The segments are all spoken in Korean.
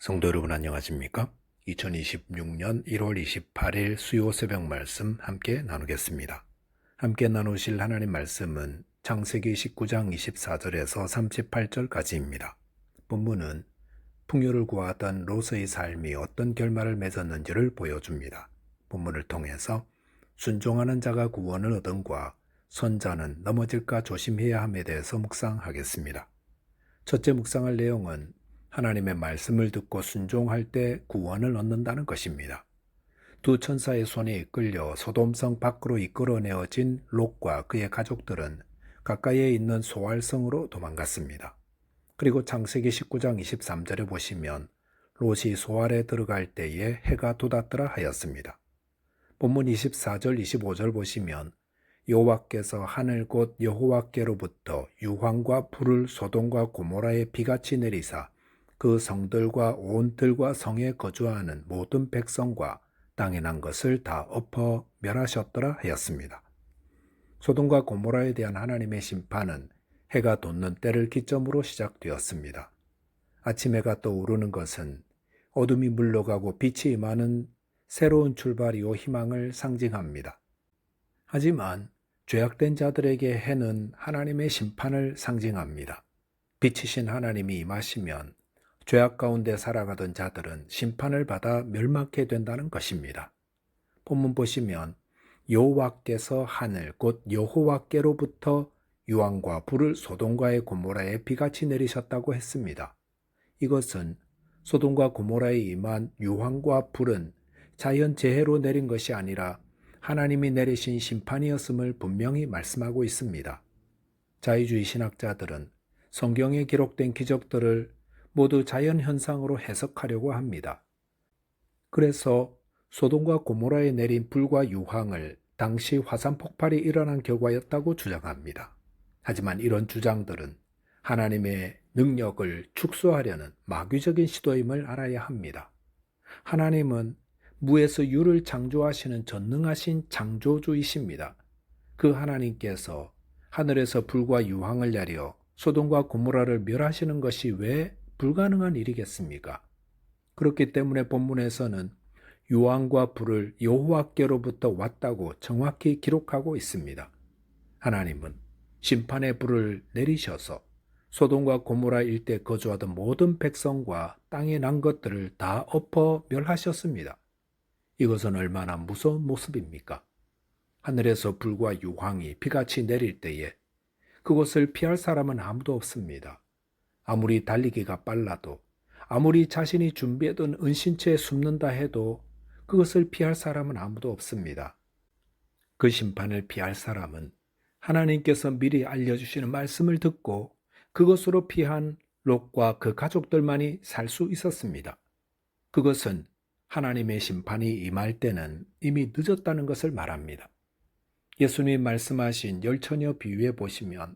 성도 여러분 안녕하십니까? 2026년 1월 28일 수요 새벽 말씀 함께 나누겠습니다. 함께 나누실 하나님 말씀은 창세기 19장 24절에서 38절까지입니다. 본문은 풍요를 구하던 롯의 삶이 어떤 결말을 맺었는지를 보여줍니다. 본문을 통해서 순종하는 자가 구원을 얻음과 선자는 넘어질까 조심해야 함에 대해서 묵상하겠습니다. 첫째 묵상할 내용은 하나님의 말씀을 듣고 순종할 때 구원을 얻는다는 것입니다. 두 천사의 손에 이끌려 소돔성 밖으로 이끌어내어진 롯과 그의 가족들은 가까이에 있는 소알성으로 도망갔습니다. 그리고 창세기 19장 23절에 보시면 롯이 소알에 들어갈 때에 해가 돋았더라 하였습니다. 본문 24절 25절 보시면 여호와께서 하늘 곧 여호와께로부터 유황과 불을 소돔과 고모라에 비같이 내리사 그 성들과 온 들과 성에 거주하는 모든 백성과 땅에 난 것을 다 엎어 멸하셨더라 하였습니다. 소돔과 고모라에 대한 하나님의 심판은 해가 돋는 때를 기점으로 시작되었습니다. 아침 해가 떠오르는 것은 어둠이 물러가고 빛이 임하는 새로운 출발이요 희망을 상징합니다. 하지만 죄악된 자들에게 해는 하나님의 심판을 상징합니다. 빛이신 하나님이 임하시면 죄악 가운데 살아가던 자들은 심판을 받아 멸망케 된다는 것입니다. 본문 보시면 여호와께서 하늘 곧 여호와께로부터 유황과 불을 소돔과 고모라에 비같이 내리셨다고 했습니다. 이것은 소돔과 고모라에 임한 유황과 불은 자연재해로 내린 것이 아니라 하나님이 내리신 심판이었음을 분명히 말씀하고 있습니다. 자유주의 신학자들은 성경에 기록된 기적들을 모두 자연현상으로 해석하려고 합니다. 그래서 소돔과 고모라에 내린 불과 유황을 당시 화산 폭발이 일어난 결과였다고 주장합니다. 하지만 이런 주장들은 하나님의 능력을 축소하려는 마귀적인 시도임을 알아야 합니다. 하나님은 무에서 유를 창조하시는 전능하신 창조주이십니다. 그 하나님께서 하늘에서 불과 유황을 내려 소돔과 고모라를 멸하시는 것이 왜 불가능한 일이겠습니까? 그렇기 때문에 본문에서는 유황과 불을 여호와께로부터 왔다고 정확히 기록하고 있습니다. 하나님은 심판의 불을 내리셔서 소돔과 고모라 일대 거주하던 모든 백성과 땅에 난 것들을 다 엎어 멸하셨습니다. 이것은 얼마나 무서운 모습입니까? 하늘에서 불과 유황이 비같이 내릴 때에 그것을 피할 사람은 아무도 없습니다. 아무리 달리기가 빨라도, 아무리 자신이 준비해둔 은신처에 숨는다 해도 그것을 피할 사람은 아무도 없습니다. 그 심판을 피할 사람은 하나님께서 미리 알려주시는 말씀을 듣고 그것으로 피한 롯과 그 가족들만이 살 수 있었습니다. 그것은 하나님의 심판이 임할 때는 이미 늦었다는 것을 말합니다. 예수님이 말씀하신 열처녀 비유에 보시면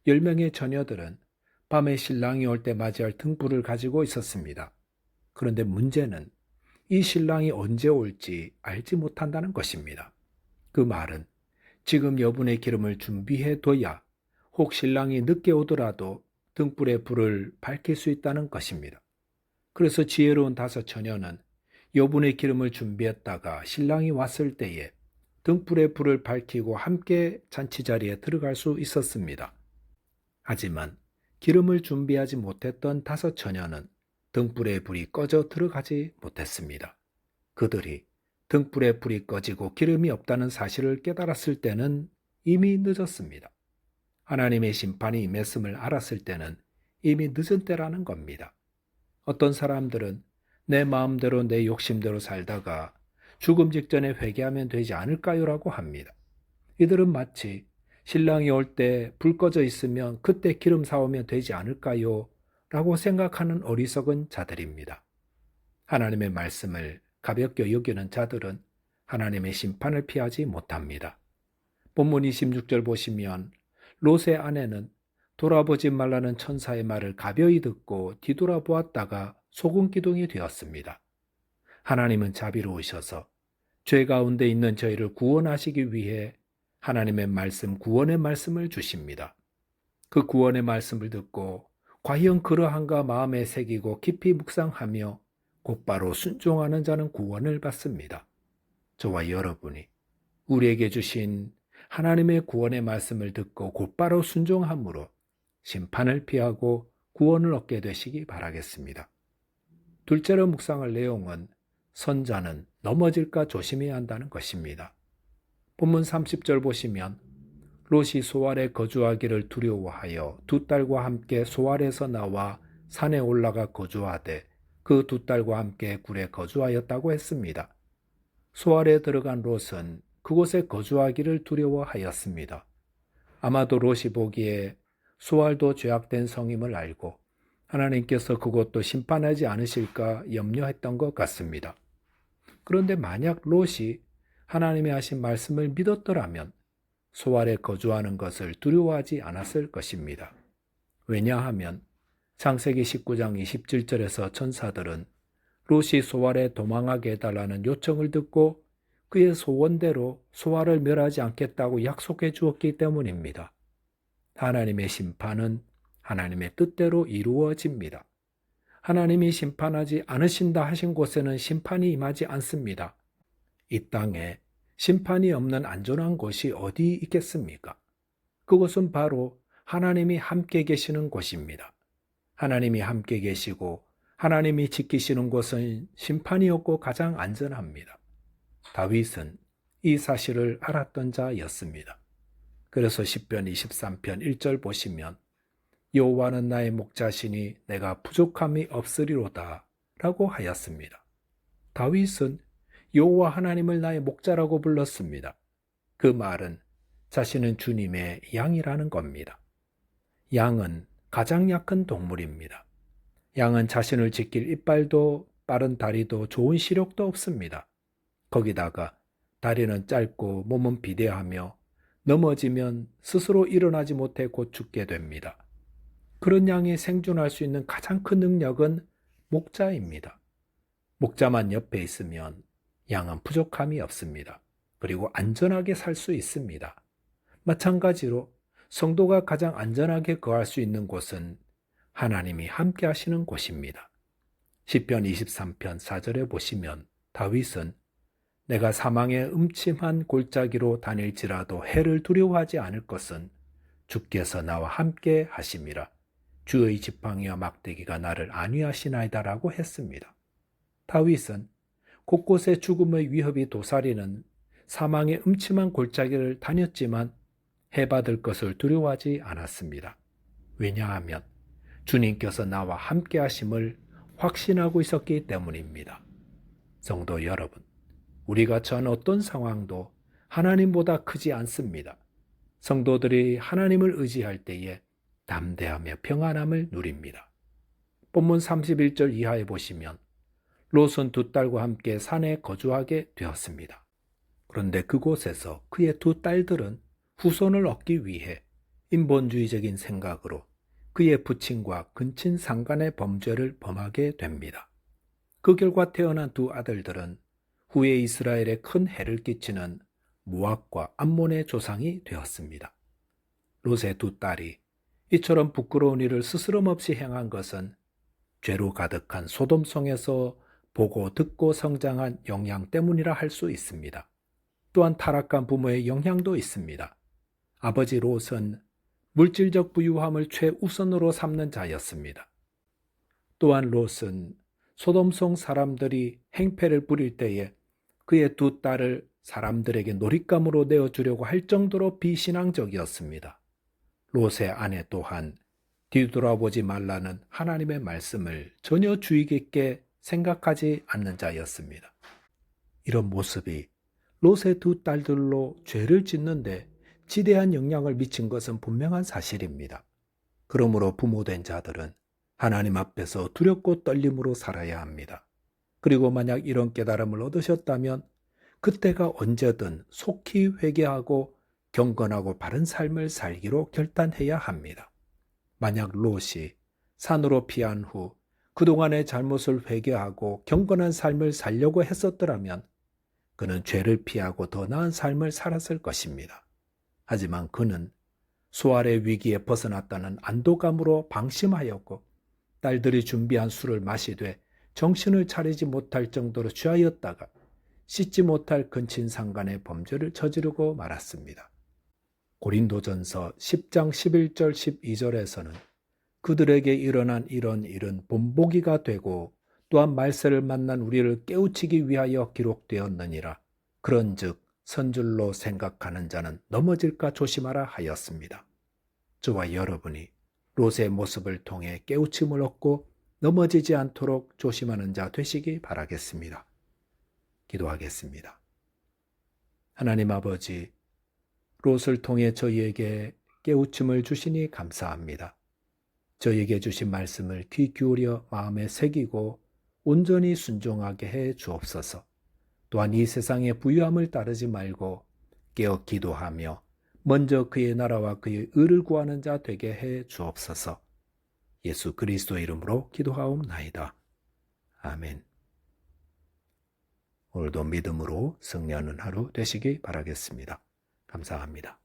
10명의 처녀들은 밤에 신랑이 올 때 맞이할 등불을 가지고 있었습니다. 그런데 문제는 이 신랑이 언제 올지 알지 못한다는 것입니다. 그 말은 지금 여분의 기름을 준비해 둬야 혹 신랑이 늦게 오더라도 등불의 불을 밝힐 수 있다는 것입니다. 그래서 지혜로운 5 처녀는 여분의 기름을 준비했다가 신랑이 왔을 때에 등불의 불을 밝히고 함께 잔치자리에 들어갈 수 있었습니다. 하지만 기름을 준비하지 못했던 5 처녀는 등불의 불이 꺼져 들어가지 못했습니다. 그들이 등불의 불이 꺼지고 기름이 없다는 사실을 깨달았을 때는 이미 늦었습니다. 하나님의 심판이 임했음을 알았을 때는 이미 늦은 때라는 겁니다. 어떤 사람들은 내 마음대로 내 욕심대로 살다가 죽음 직전에 회개하면 되지 않을까요? 라고 합니다. 이들은 마치 신랑이 올 때 불 꺼져 있으면 그때 기름 사오면 되지 않을까요? 라고 생각하는 어리석은 자들입니다. 하나님의 말씀을 가볍게 여기는 자들은 하나님의 심판을 피하지 못합니다. 본문 26절 보시면 롯의 아내는 돌아보지 말라는 천사의 말을 가벼이 듣고 뒤돌아보았다가 소금 기둥이 되었습니다. 하나님은 자비로우셔서 죄 가운데 있는 저희를 구원하시기 위해 하나님의 말씀, 구원의 말씀을 주십니다. 그 구원의 말씀을 듣고 과연 그러한가 마음에 새기고 깊이 묵상하며 곧바로 순종하는 자는 구원을 받습니다. 저와 여러분이 우리에게 주신 하나님의 구원의 말씀을 듣고 곧바로 순종함으로 심판을 피하고 구원을 얻게 되시기 바라겠습니다. 둘째로 묵상할 내용은 선자는 넘어질까 조심해야 한다는 것입니다. 본문 30절 보시면 롯이 소알에 거주하기를 두려워하여 두 딸과 함께 소알에서 나와 산에 올라가 거주하되 그 두 딸과 함께 굴에 거주하였다고 했습니다. 소알에 들어간 롯은 그곳에 거주하기를 두려워하였습니다. 아마도 롯이 보기에 소알도 죄악된 성임을 알고 하나님께서 그것도 심판하지 않으실까 염려했던 것 같습니다. 그런데 만약 롯이 하나님의 하신 말씀을 믿었더라면 소알에 거주하는 것을 두려워하지 않았을 것입니다. 왜냐하면 창세기 19장 27절에서 천사들은 롯이 소알에 도망하게 해달라는 요청을 듣고 그의 소원대로 소알을 멸하지 않겠다고 약속해 주었기 때문입니다. 하나님의 심판은 하나님의 뜻대로 이루어집니다. 하나님이 심판하지 않으신다 하신 곳에는 심판이 임하지 않습니다. 이 땅에 심판이 없는 안전한 곳이 어디 있겠습니까? 그것은 바로 하나님이 함께 계시는 곳입니다. 하나님이 함께 계시고 하나님이 지키시는 곳은 심판이 없고 가장 안전합니다. 다윗은 이 사실을 알았던 자였습니다. 그래서 시편 23편 1절 보시면 여호와는 나의 목자시니 내가 부족함이 없으리로다 라고 하였습니다. 다윗은 여호와 하나님을 나의 목자라고 불렀습니다. 그 말은 자신은 주님의 양이라는 겁니다. 양은 가장 약한 동물입니다. 양은 자신을 지킬 이빨도 빠른 다리도 좋은 시력도 없습니다. 거기다가 다리는 짧고 몸은 비대하며 넘어지면 스스로 일어나지 못해 곧 죽게 됩니다. 그런 양이 생존할 수 있는 가장 큰 능력은 목자입니다. 목자만 옆에 있으면 양은 부족함이 없습니다. 그리고 안전하게 살 수 있습니다. 마찬가지로 성도가 가장 안전하게 거할 수 있는 곳은 하나님이 함께 하시는 곳입니다. 시편 23편 4절에 보시면 다윗은 내가 사망의 음침한 골짜기로 다닐지라도 해를 두려워하지 않을 것은 주께서 나와 함께 하심이라. 주의 지팡이와 막대기가 나를 안위하시나이다 라고 했습니다. 다윗은 곳곳에 죽음의 위협이 도사리는 사망의 음침한 골짜기를 다녔지만 해받을 것을 두려워하지 않았습니다. 왜냐하면 주님께서 나와 함께 하심을 확신하고 있었기 때문입니다. 성도 여러분, 우리가 처한 어떤 상황도 하나님보다 크지 않습니다. 성도들이 하나님을 의지할 때에 담대하며 평안함을 누립니다. 본문 31절 이하에 보시면 롯은 두 딸과 함께 산에 거주하게 되었습니다. 그런데 그곳에서 그의 두 딸들은 후손을 얻기 위해 인본주의적인 생각으로 그의 부친과 근친 상간의 범죄를 범하게 됩니다. 그 결과 태어난 두 아들들은 후에 이스라엘에 큰 해를 끼치는 모압과 암몬의 조상이 되었습니다. 롯의 두 딸이 이처럼 부끄러운 일을 스스럼없이 행한 것은 죄로 가득한 소돔성에서 보고 듣고 성장한 영향 때문이라 할 수 있습니다. 또한 타락한 부모의 영향도 있습니다. 아버지 롯은 물질적 부유함을 최우선으로 삼는 자였습니다. 또한 롯은 소돔성 사람들이 행패를 부릴 때에 그의 두 딸을 사람들에게 놀잇감으로 내어주려고 할 정도로 비신앙적이었습니다. 롯의 아내 또한 뒤돌아보지 말라는 하나님의 말씀을 전혀 주의 깊게 생각하지 않는 자였습니다. 이런 모습이 롯의 두 딸들로 죄를 짓는데 지대한 영향을 미친 것은 분명한 사실입니다. 그러므로 부모된 자들은 하나님 앞에서 두렵고 떨림으로 살아야 합니다. 그리고 만약 이런 깨달음을 얻으셨다면 그때가 언제든 속히 회개하고 경건하고 바른 삶을 살기로 결단해야 합니다. 만약 롯이 산으로 피한 후 그동안의 잘못을 회개하고 경건한 삶을 살려고 했었더라면 그는 죄를 피하고 더 나은 삶을 살았을 것입니다. 하지만 그는 소알의 위기에 벗어났다는 안도감으로 방심하였고 딸들이 준비한 술을 마시되 정신을 차리지 못할 정도로 취하였다가 씻지 못할 근친상간의 범죄를 저지르고 말았습니다. 고린도전서 10장 11절 12절에서는 그들에게 일어난 이런 일은 본보기가 되고 또한 말세를 만난 우리를 깨우치기 위하여 기록되었느니라. 그런즉 선줄로 생각하는 자는 넘어질까 조심하라 하였습니다. 저와 여러분이 롯의 모습을 통해 깨우침을 얻고 넘어지지 않도록 조심하는 자 되시기 바라겠습니다. 기도하겠습니다. 하나님 아버지, 롯을 통해 저희에게 깨우침을 주시니 감사합니다. 저희에게 주신 말씀을 귀 기울여 마음에 새기고 온전히 순종하게 해 주옵소서. 또한 이 세상의 부유함을 따르지 말고 깨어 기도하며 먼저 그의 나라와 그의 의를 구하는 자 되게 해 주옵소서. 예수 그리스도의 이름으로 기도하옵나이다. 아멘. 오늘도 믿음으로 승리하는 하루 되시기 바라겠습니다. 감사합니다.